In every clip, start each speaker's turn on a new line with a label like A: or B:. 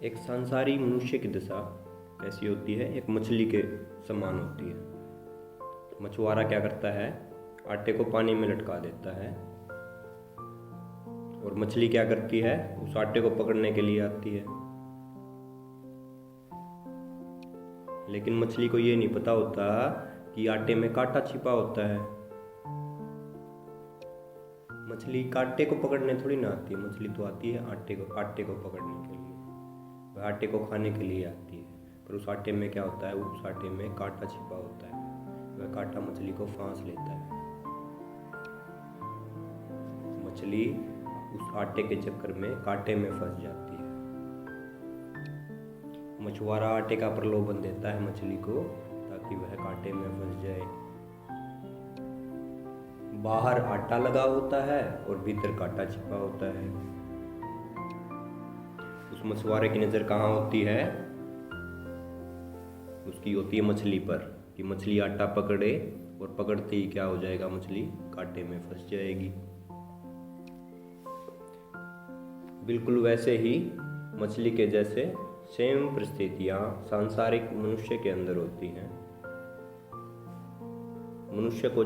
A: एक सांसारी मनुष्य की दशा कैसी होती है? एक मछली के समान होती है। मछुआरा क्या करता है? आटे को पानी में लटका देता है और मछली क्या करती है? उस आटे को पकड़ने के लिए आती है। लेकिन मछली को ये नहीं पता होता कि आटे में कांटा छिपा होता है। मछली कांटे को पकड़ने थोड़ी ना आती है, मछली तो आती है आटे को पकड़ने के लिए। वह आटे को खाने के लिए आती है, पर उस आटे में क्या होता है? उस आटे में कांटा छिपा होता है। वह कांटा मछली को फांस लेता है। मछली उस आटे के चक्कर में कांटे में फंस जाती है। मछुआरा आटे का प्रलोभन देता है मछली को ताकि वह कांटे में फंस जाए। बाहर आटा लगा होता है और भीतर कांटा छिपा होता है। उस मछुआरे की नज़र कहाँ होती है? उसकी होती है मछली पर, कि मछली आटा पकड़े और पकड़ते ही क्या हो जाएगा? मछली कांटे में फंस जाएगी। बिल्कुल वैसे ही मछली के जैसे सेम परिस्थितियां सांसारिक मनुष्य के अंदर होती हैं। मनुष्य को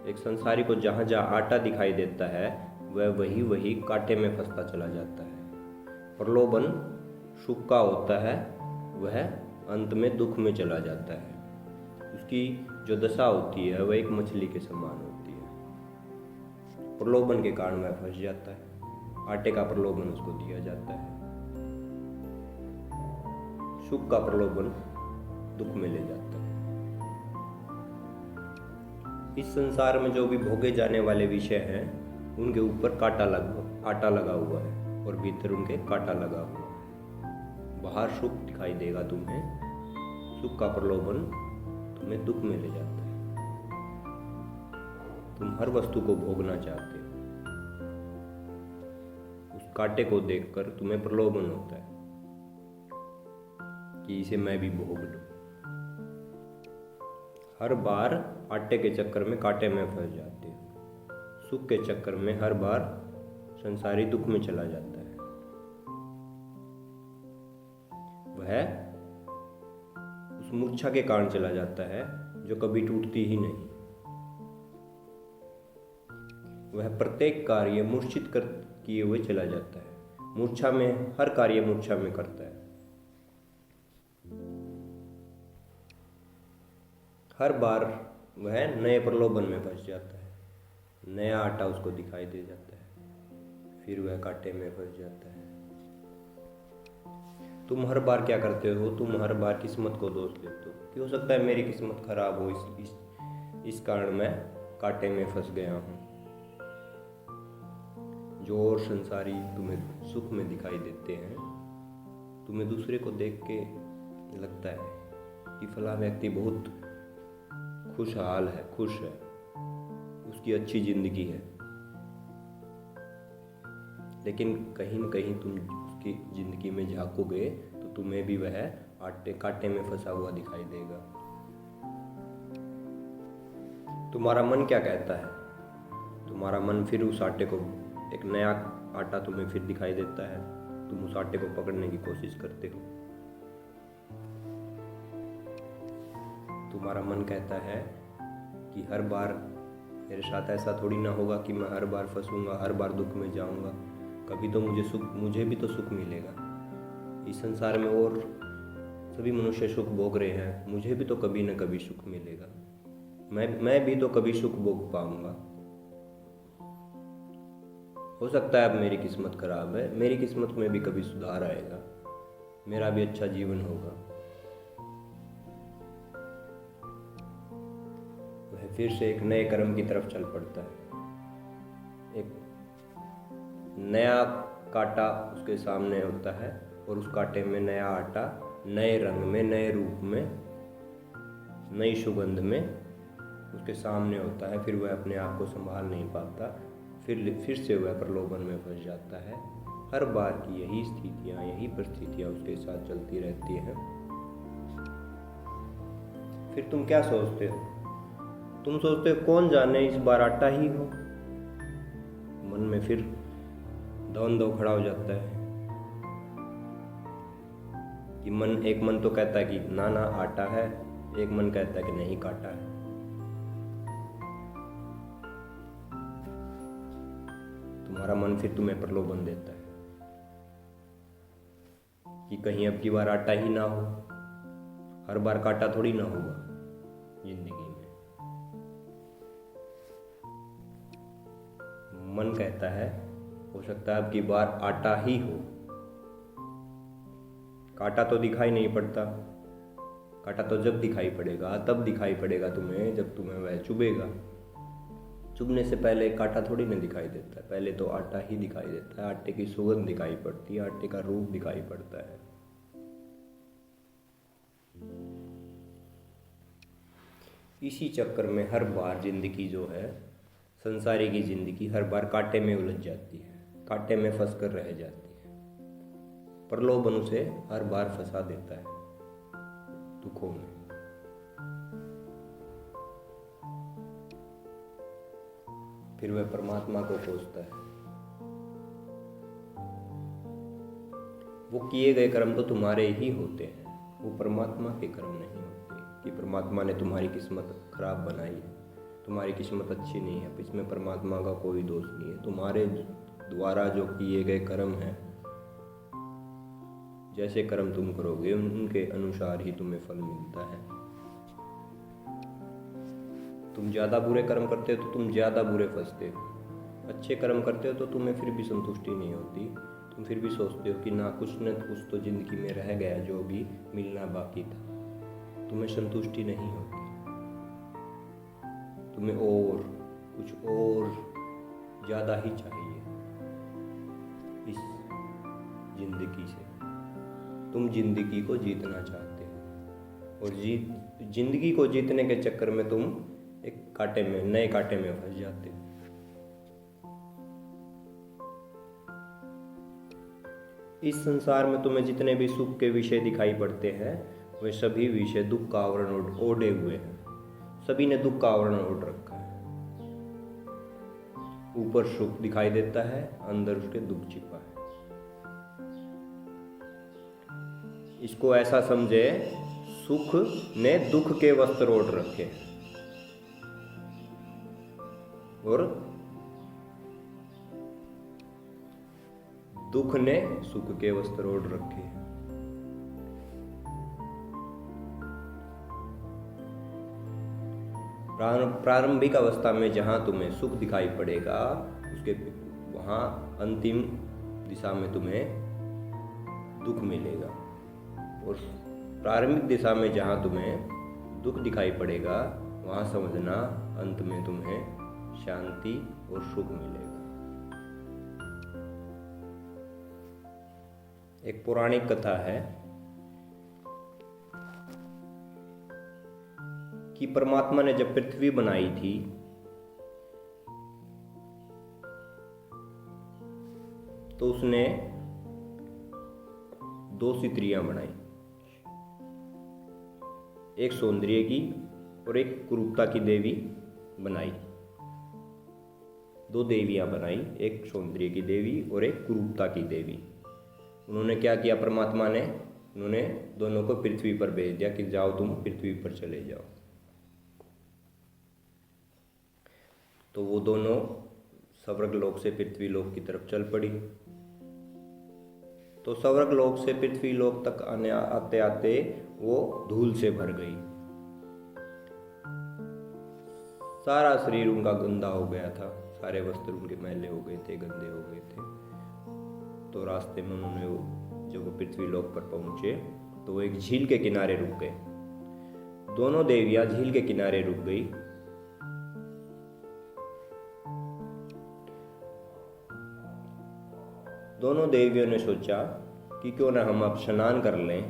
A: एक संसारी को जहाँ जहाँ आटा दिखाई देता है वह वही कांटे में फंसता चला जाता है। प्रलोभन सुख का होता है, वह अंत में दुख में चला जाता है। उसकी जो दशा होती है वह एक मछली के समान होती है। प्रलोभन के कारण वह फंस जाता है। आटे का प्रलोभन उसको दिया जाता है। सुख का प्रलोभन दुख में ले जाता है। इस संसार में जो भी भोगे जाने वाले विषय हैं उनके ऊपर आटा लगा हुआ है और भीतर उनके कांटा लगा हुआ है। बाहर सुख दिखाई देगा तुम्हें, सुख का प्रलोभन तुम्हें दुख में ले जाता है। तुम हर वस्तु को भोगना चाहते हो। उस कांटे को देखकर तुम्हें प्रलोभन होता है कि इसे मैं भी भोग लूं। हर बार आटे के चक्कर में कांटे में फंस जाते हो। सुख के चक्कर में हर बार संसारी दुख में चला जाता है। वह उस मूर्छा के कारण चला जाता है जो कभी टूटती ही नहीं। वह प्रत्येक कार्य मूर्छित किए हुए चला जाता है। मूर्छा में हर कार्य मूर्छा में करता है। हर बार वह नए प्रलोभन में फंस जाता है। नया आटा उसको दिखाई दे जाता है, फिर वह कांटे में फंस जाता है। तुम हर बार क्या करते हो? तुम हर बार किस्मत को दोष देते हो कि हो सकता है मेरी किस्मत खराब हो, इस कारण मैं कांटे में फंस गया हूँ। जो और संसारी तुम्हें सुख में दिखाई देते हैं, तुम्हें दूसरे को देख के लगता है कि फला व्यक्ति बहुत खुशहाल है, खुश है, उसकी अच्छी जिंदगी है। लेकिन कहीं न कहीं तुम उसकी जिंदगी में झांकोगे तो तुम्हें भी वह कांटे में फंसा हुआ दिखाई देगा। तुम्हारा मन क्या कहता है? तुम्हारा मन फिर उस आटे को, एक नया आटा तुम्हें फिर दिखाई देता है। तुम उस आटे को पकड़ने की कोशिश करते हो। तुम्हारा मन कहता है कि हर बार मेरे साथ ऐसा थोड़ी ना होगा कि मैं हर बार फंसूंगा, हर बार दुख में जाऊंगा। कभी तो मुझे भी तो सुख मिलेगा। इस संसार में और सभी मनुष्य सुख भोग रहे हैं, मुझे भी तो कभी ना कभी सुख मिलेगा। मैं भी तो कभी सुख भोग पाऊंगा। हो सकता है अब मेरी किस्मत खराब है, मेरी किस्मत में भी कभी सुधार आएगा, मेरा भी अच्छा जीवन होगा। वह फिर से एक नए कर्म की तरफ चल पड़ता है। एक नया कांटा उसके सामने होता है और उस कांटे में नया आटा, नए रंग में, नए रूप में, नई सुगंध में उसके सामने होता है। फिर वह अपने आप को संभाल नहीं पाता, फिर से वह प्रलोभन में फंस जाता है। हर बार की यही स्थितियाँ, यही परिस्थितियाँ उसके साथ चलती रहती हैं। फिर तुम क्या सोचते हो? तुम सोचते हो कौन जाने इस बार आटा ही हो। मन में फिर द्वंद्व खड़ा हो जाता है कि एक मन तो कहता है कि ना ना आटा है, एक मन कहता है कि नहीं काटा है। तुम्हारा मन फिर तुम्हें प्रलोभन देता है कि कहीं अब की बार आटा ही ना हो, हर बार काटा थोड़ी ना होगा जिंदगी में। मन कहता है हो सकता है अब की बार आटा ही हो। काटा तो दिखाई नहीं पड़ता, काटा तो जब दिखाई पड़ेगा, तब दिखाई पड़ेगा तुम्हें जब तुम्हें वह चुभेगा। चुभने से पहले काटा थोड़ी ना दिखाई देता है, पहले तो आटा ही दिखाई देता है। आटे की सुगंध दिखाई पड़ती है, आटे का रूप दिखाई पड़ता है। इसी चक्कर में हर बार जिंदगी जो है, संसारी की जिंदगी हर बार कांटे में उलझ जाती है, कांटे में फंस कर रह जाती है। प्रलोभन उसे हर बार फंसा देता है दुखों में। फिर वह परमात्मा को खोजता है। वो किए गए कर्म तो तुम्हारे ही होते हैं, वो परमात्मा के कर्म नहीं होते कि परमात्मा ने तुम्हारी किस्मत खराब बनाई है, तुम्हारी किस्मत अच्छी नहीं है। इसमें परमात्मा का कोई दोष नहीं है। तुम्हारे द्वारा जो किए गए कर्म हैं, जैसे कर्म तुम करोगे उनके अनुसार ही तुम्हें फल मिलता है। तुम ज़्यादा बुरे कर्म करते हो तो तुम ज़्यादा बुरे फंसते हो, अच्छे कर्म करते हो तो तुम्हें फिर भी संतुष्टि नहीं होती। तुम फिर भी सोचते हो कि ना कुछ न कुछ तो जिंदगी में रह गया, जो भी मिलना बाकी था। तुम्हें संतुष्टि नहीं होती, तुम्हें और कुछ और ज़्यादा ही चाहिए इस जिंदगी से। तुम जिंदगी को जीतना चाहते हो और जिंदगी को जीतने के चक्कर में तुम एक कांटे में, नए कांटे में फंस जाते हो। इस संसार में तुम्हें जितने भी सुख के विषय दिखाई पड़ते हैं, वे सभी विषय दुख का आवरण ओढ़े हुए हैं। सभी ने दुख का आवरण ओढ़ रखा है। ऊपर सुख दिखाई देता है, अंदर उसके दुख छिपा है। इसको ऐसा समझे, सुख ने दुख के वस्त्र ओढ़ रखे और दुख ने सुख के वस्त्र ओढ़ रखे। प्रारंभिक अवस्था में जहां तुम्हें सुख दिखाई पड़ेगा, उसके वहां अंतिम दिशा में तुम्हें दुख मिलेगा। और प्रारंभिक दिशा में जहां तुम्हें दुख दिखाई पड़ेगा, वहां समझना अंत में तुम्हें शांति और सुख मिलेगा। एक पौराणिक कथा है कि परमात्मा ने जब पृथ्वी बनाई थी, तो उसने दो स्त्रियां बनाई, एक सौंदर्य की और एक कुरूपता की देवी बनाई। दो देवियां बनाई, एक सौंदर्य की देवी और एक कुरूपता की देवी। उन्होंने क्या किया, परमात्मा ने उन्होंने दोनों को पृथ्वी पर भेज दिया कि जाओ तुम पृथ्वी पर चले जाओ। तो वो दोनों स्वर्ग लोक से पृथ्वी लोक की तरफ चल पड़ी। तो स्वर्ग लोक से पृथ्वी लोक तक आते आते वो धूल से भर गई। सारा शरीर उनका गंदा हो गया था, सारे वस्त्र उनके मैले हो गए थे, गंदे हो गए थे। तो रास्ते में उन्होंने जब वो पृथ्वी लोक पर पहुंचे तो वो एक झील के किनारे रुक गए। दोनों देवियां झील के किनारे रुक गई। दोनों देवियों ने सोचा कि क्यों ना हम अब स्नान कर लें।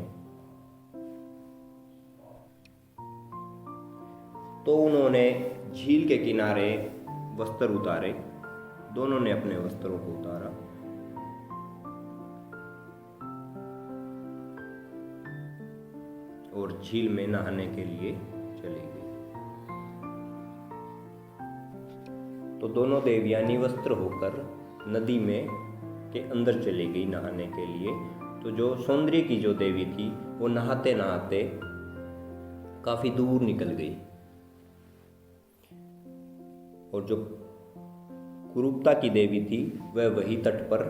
A: तो उन्होंने झील के किनारे वस्त्र उतारे। दोनों ने अपने वस्त्रों को उतारा और झील में नहाने के लिए चली गई। तो दोनों देवियां निवस्त्र होकर नदी में के अंदर चली गई नहाने के लिए। तो जो सौंदर्य की जो देवी थी वो नहाते नहाते काफी दूर निकल गई, और जो कुरूपता की देवी थी वह वही तट पर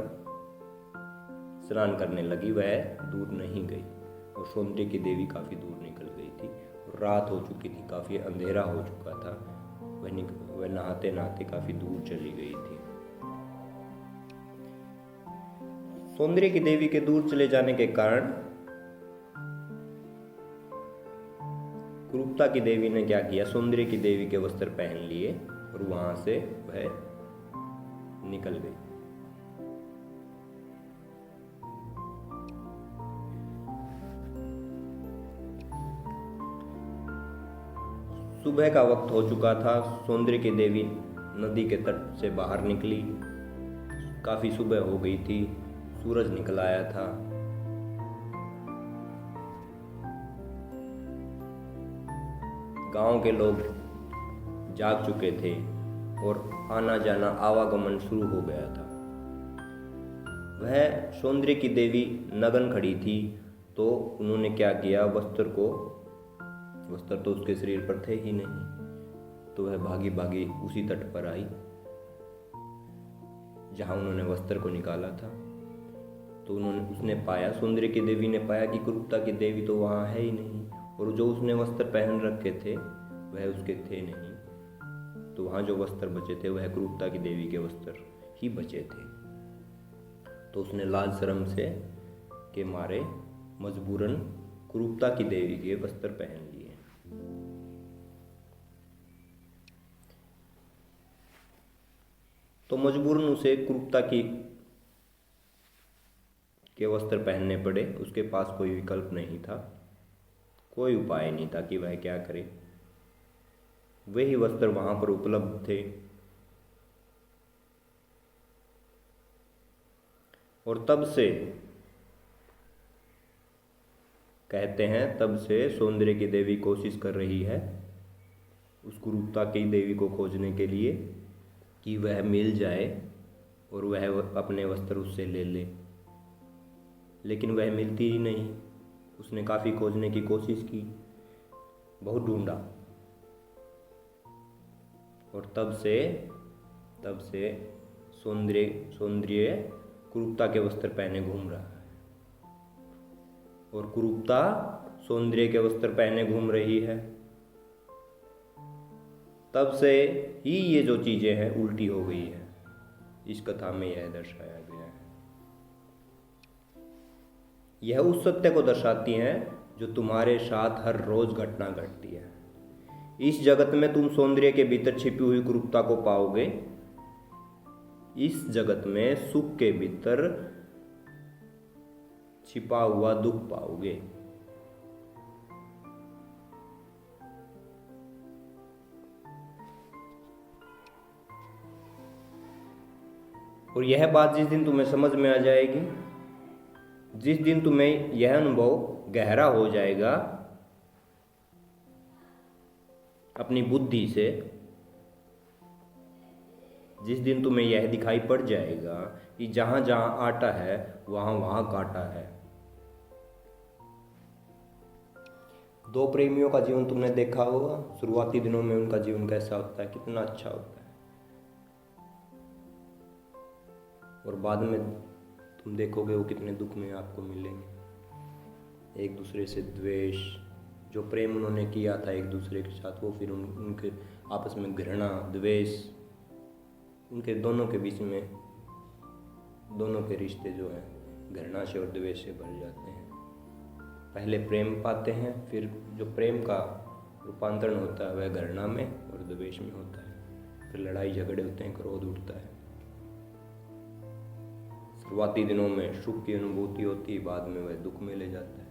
A: स्नान करने लगी, वह दूर नहीं गई। और सौंदर्य की देवी काफी दूर निकल गई थी, रात हो चुकी थी, काफी अंधेरा हो चुका था। वह नहाते नहाते काफी दूर चली गई थी। सौंदर्य की देवी के दूर चले जाने के कारण कुरूपता की देवी ने क्या किया, सौंदर्य की देवी के वस्त्र पहन लिए और वहां से वह निकल गई। सुबह का वक्त हो चुका था। सौंदर्य की देवी नदी के तट से बाहर निकली। काफी सुबह हो गई थी, सूरज निकल आया था। गांव के लोग जाग चुके थे और आना जाना आवागमन शुरू हो गया था। वह सौंदर्य की देवी नग्न खड़ी थी, तो उन्होंने क्या किया, वस्त्र तो उसके शरीर पर थे ही नहीं, तो वह भागी भागी उसी तट पर आई जहां उन्होंने वस्त्र को निकाला था। तो उसने पाया, सौंदर्य की देवी ने पाया कि कुरूपता की देवी तो वहां है ही नहीं, और जो उसने वस्त्र पहन रखे थे वह उसके थे नहीं। तो वहां जो वस्त्र बचे थे वह कुरूपता की देवी के वस्त्र ही बचे थे। तो उसने लाज शर्म से के मारे मजबूरन कुरूपता की देवी के वस्त्र पहन लिए। तो मजबूरन उसे कुरूपता के वस्त्र पहनने पड़े। उसके पास कोई विकल्प नहीं था, कोई उपाय नहीं था कि वह क्या करे। वही वस्त्र वहां पर उपलब्ध थे, और तब से कहते हैं, तब से सौंदर्य की देवी कोशिश कर रही है उस कुरूपता की देवी को खोजने के लिए कि वह मिल जाए और वह अपने वस्त्र उससे ले ले, लेकिन वह मिलती ही नहीं। उसने काफ़ी खोजने की कोशिश की, बहुत ढूंढा, और तब से सौंदर्य कुरूपता के वस्त्र पहने घूम रहा है, और कुरूपता सौंदर्य के वस्त्र पहने घूम रही है। तब से ही ये जो चीजें हैं उल्टी हो गई है। इस कथा में यह दर्शाया गया है। यह उस सत्य को दर्शाती हैं जो तुम्हारे साथ हर रोज घटना घटती है। इस जगत में तुम सौंदर्य के भीतर छिपी हुई कुरूपता को पाओगे। इस जगत में सुख के भीतर छिपा हुआ दुख पाओगे। और यह बात जिस दिन तुम्हें समझ में आ जाएगी, जिस दिन तुम्हें यह अनुभव गहरा हो जाएगा अपनी बुद्धि से, जिस दिन तुम्हें यह दिखाई पड़ जाएगा कि जहां जहां आटा है वहां वहां कांटा है। दो प्रेमियों का जीवन तुमने देखा होगा। शुरुआती दिनों में उनका जीवन कैसा होता है, कितना अच्छा होता है, और बाद में तुम देखोगे वो कितने दुख में आपको मिलेंगे। एक दूसरे से द्वेष, जो प्रेम उन्होंने किया था एक दूसरे के साथ, वो फिर उनके आपस में घृणा, द्वेष, उनके दोनों के बीच में, दोनों के रिश्ते जो हैं घृणा से और द्वेष से भर जाते हैं। पहले प्रेम पाते हैं, फिर जो प्रेम का रूपांतरण होता है वह घृणा में और द्वेष में होता है। फिर लड़ाई झगड़े होते हैं, क्रोध उठता है। शुरुआती दिनों में सुख की अनुभूति होती है, बाद में वह दुख में ले जाता है।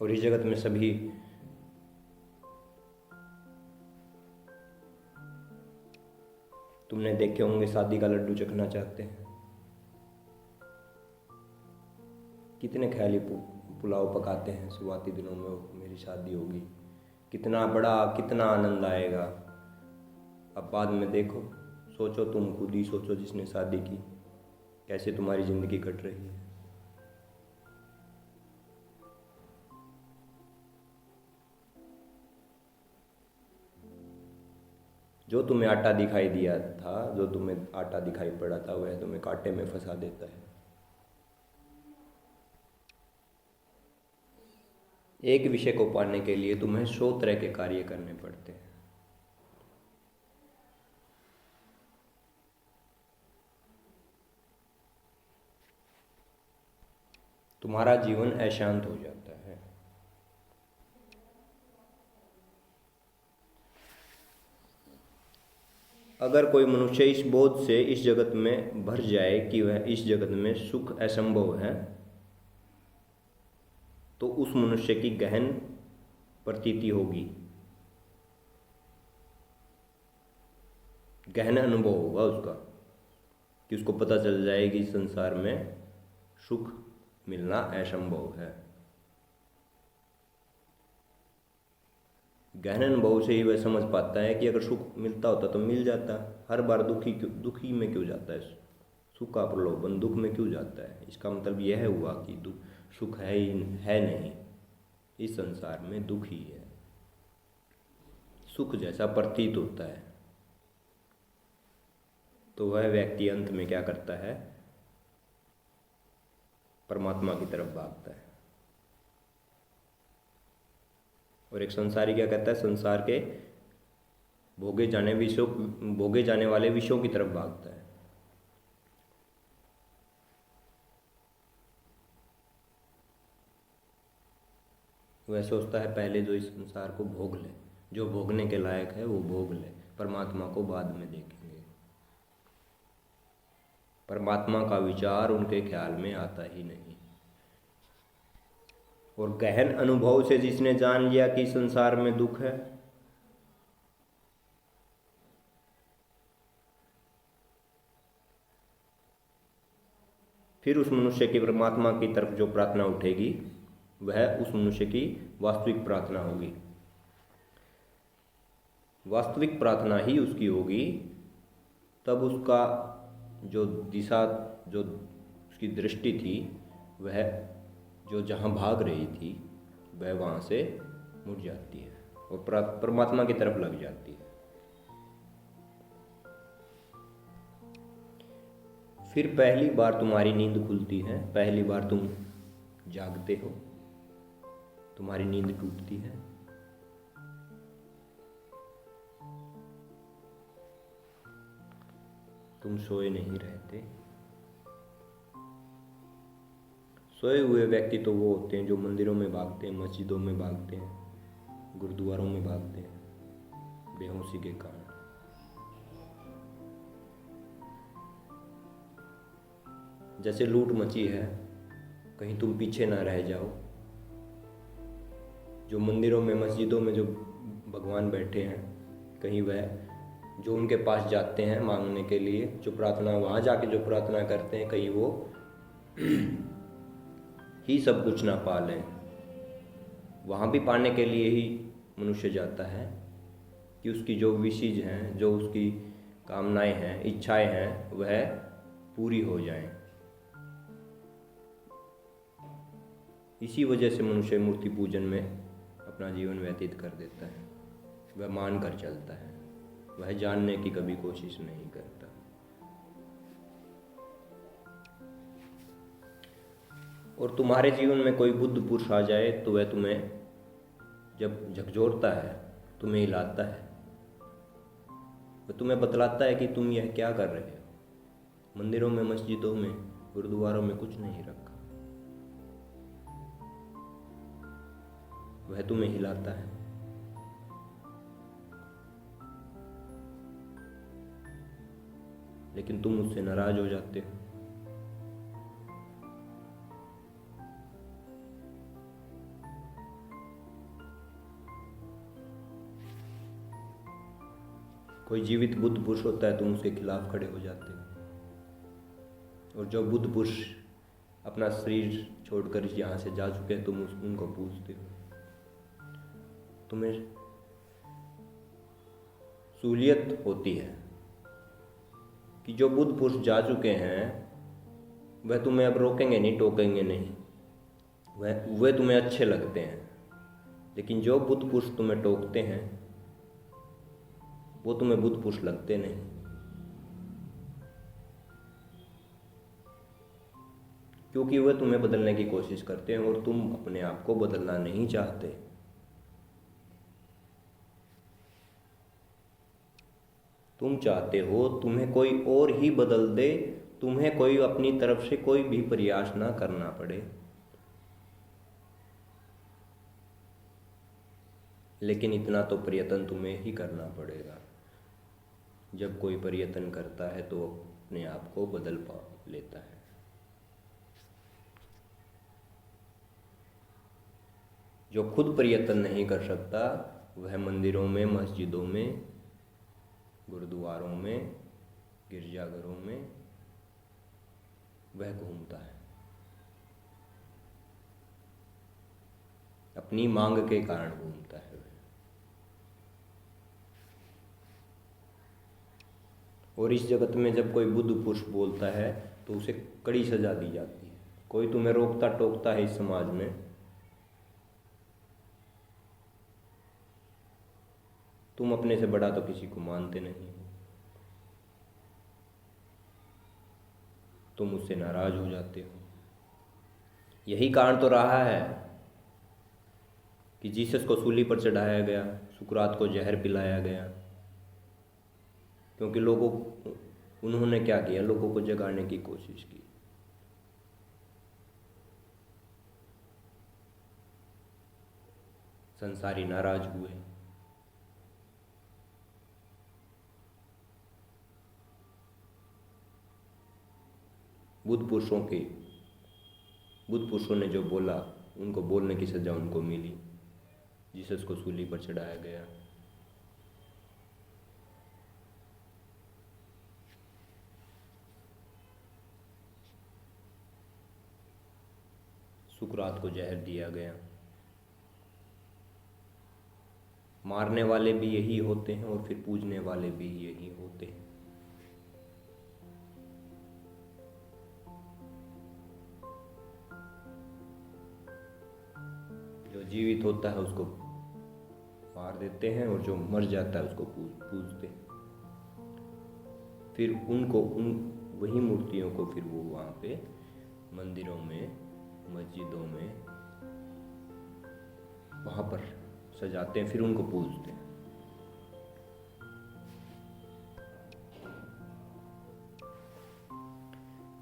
A: और इस जगत में सभी तुमने देखे होंगे शादी का लड्डू चखना चाहते हैं। कितने ख्याली पुलाव पकाते हैं शुरुआती दिनों में, मेरी शादी होगी, कितना बड़ा, कितना आनंद आएगा। अब बाद में देखो, सोचो, तुम खुद ही सोचो जिसने शादी की, कैसे तुम्हारी ज़िंदगी कट रही है। जो तुम्हें आटा दिखाई दिया था, जो तुम्हें आटा दिखाई पड़ा था, वह तुम्हें कांटे में फंसा देता है। एक विषय को पाने के लिए तुम्हें 100 तरह के कार्य करने पड़ते हैं। तुम्हारा जीवन अशांत हो जाता है। अगर कोई मनुष्य इस बोध से इस जगत में भर जाए कि वह इस जगत में सुख असंभव है, तो उस मनुष्य की गहन प्रतीति होगी, गहन अनुभव होगा उसका, कि उसको पता चल जाए कि संसार में सुख मिलना असंभव है। गहन अनुभव से ही वह समझ पाता है कि अगर सुख मिलता होता तो मिल जाता, हर बार दुखी में क्यों जाता है, सुख का प्रलोभन दुख में क्यों जाता है। इसका मतलब यह हुआ कि सुख है नहीं, इस संसार में दुख ही है। सुख जैसा प्रतीत होता है, तो वह व्यक्ति अंत में क्या करता है, परमात्मा की तरफ भागता है। और एक संसारी क्या कहता है, संसार के भोगे जाने वाले विषयों की तरफ भागता है। वह सोचता है पहले जो इस संसार को भोग ले, जो भोगने के लायक है वो भोग ले, परमात्मा को बाद में देखेंगे। परमात्मा का विचार उनके ख्याल में आता ही नहीं। और गहन अनुभव से जिसने जान लिया कि संसार में दुख है, फिर उस मनुष्य की परमात्मा की तरफ जो प्रार्थना उठेगी, वह उस मनुष्य की वास्तविक प्रार्थना होगी। वास्तविक प्रार्थना ही उसकी होगी, तब उसका जो दिशा, जो उसकी दृष्टि थी, वह जो जहाँ भाग रही थी, वह वहाँ से मुड़ जाती है और परमात्मा की तरफ लग जाती है। फिर पहली बार तुम्हारी नींद खुलती है, पहली बार तुम जागते हो, तुम्हारी नींद टूटती है। तुम सोए नहीं रहते। सोए हुए व्यक्ति तो वो होते हैं जो मंदिरों में भागते हैं, मस्जिदों में भागते हैं, गुरुद्वारों में भागते हैं बेहोशी के कारण। जैसे लूट मची है, कहीं तुम पीछे ना रह जाओ। जो मंदिरों में, मस्जिदों में जो भगवान बैठे हैं, कहीं वह जो उनके पास जाते हैं मांगने के लिए, जो प्रार्थना, वहाँ जाके जो प्रार्थना करते हैं, कहीं वो ही सब कुछ ना पा लें। वहाँ भी पाने के लिए ही मनुष्य जाता है कि उसकी जो विशेष हैं, जो उसकी कामनाएं हैं, इच्छाएं हैं, वह पूरी हो जाएं। इसी वजह से मनुष्य मूर्ति पूजन में अपना जीवन व्यतीत कर देता है। वह मान कर चलता है, वह जानने की कभी कोशिश नहीं करता। और तुम्हारे जीवन में कोई बुद्ध पुरुष आ जाए तो वह तुम्हें जब झकझोरता है, तुम्हें हिलाता है, वह तुम्हें बतलाता है कि तुम यह क्या कर रहे हो। मंदिरों में, मस्जिदों में, गुरुद्वारों में कुछ नहीं रखा। वह तुम्हें हिलाता है। लेकिन तुम उससे नाराज हो जाते हो। कोई जीवित बुद्ध पुरुष होता है, तुम उसके खिलाफ खड़े हो जाते हो। और जो बुद्ध पुरुष अपना शरीर छोड़कर यहाँ से जा चुके हैं, तुम उनको पूजते हो। तुम्हें सहूलियत होती है कि जो बुद्ध पुरुष जा चुके हैं वह तुम्हें अब रोकेंगे नहीं, टोकेंगे नहीं, वह तुम्हें अच्छे लगते हैं। लेकिन जो बुद्ध पुरुष तुम्हें टोकते हैं वो तुम्हें बुद्ध पुरुष लगते नहीं। क्योंकि वह तुम्हें बदलने की कोशिश करते हैं और तुम अपने आप को बदलना नहीं चाहते। तुम चाहते हो तुम्हें कोई और ही बदल दे, तुम्हें कोई अपनी तरफ से कोई भी प्रयास ना करना पड़े। लेकिन इतना तो प्रयत्न तुम्हें ही करना पड़ेगा। जब कोई प्रयत्न करता है तो अपने आप को बदल पा लेता है। जो खुद प्रयत्न नहीं कर सकता वह मंदिरों में, मस्जिदों में, गुरुद्वारों में, गिरजाघरों में वह घूमता है अपनी मांग के कारण घूमता है। और इस जगत में जब कोई बुद्ध पुरुष बोलता है तो उसे कड़ी सजा दी जाती है। कोई तुम्हें रोकता टोकता है इस समाज में तुम अपने से बड़ा तो किसी को मानते नहीं हो, तुम उससे नाराज हो जाते हो। यही कारण तो रहा है कि जीसस को सूली पर चढ़ाया गया, सुकरात को जहर पिलाया गया। क्योंकि उन्होंने क्या किया, लोगों को जगाने की कोशिश की। संसारी नाराज हुए। बुद्ध पुरुषों ने जो बोला उनको बोलने की सजा उनको मिली। जीसस को सूली पर चढ़ाया गया। सुकरात को जहर दिया गया। मारने वाले भी यही होते हैं और फिर पूजने वाले भी यही होते हैं। जो जीवित होता है उसको मार देते हैं और जो मर जाता है उसको पूजते हैं। फिर वही मूर्तियों को फिर वो वहाँ पे मंदिरों में, मस्जिदों में वहाँ पर सजाते हैं, फिर उनको पूजते हैं।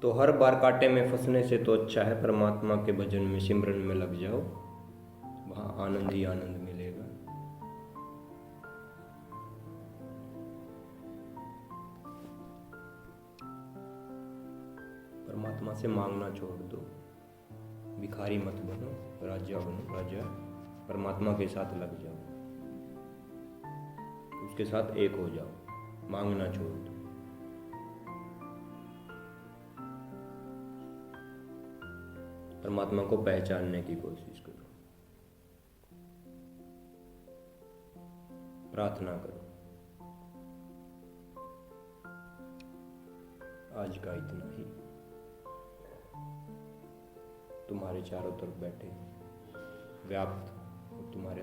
A: तो हर बार कांटे में फंसने से तो अच्छा है परमात्मा के भजन में, सिमरन में लग जाओ, वहाँ आनंद ही आनंद मिलेगा। परमात्मा से मांगना छोड़ दो, भिखारी मत बनो, राजा बनो। राजा परमात्मा के साथ लग जाओ, उसके साथ एक हो जाओ, मांगना छोड़ दो। परमात्मा को पहचानने की कोशिश करो, प्रार्थना करो। आज का इतना ही। तुम्हारे चारों तरफ बैठे व्याप्त और तुम्हारे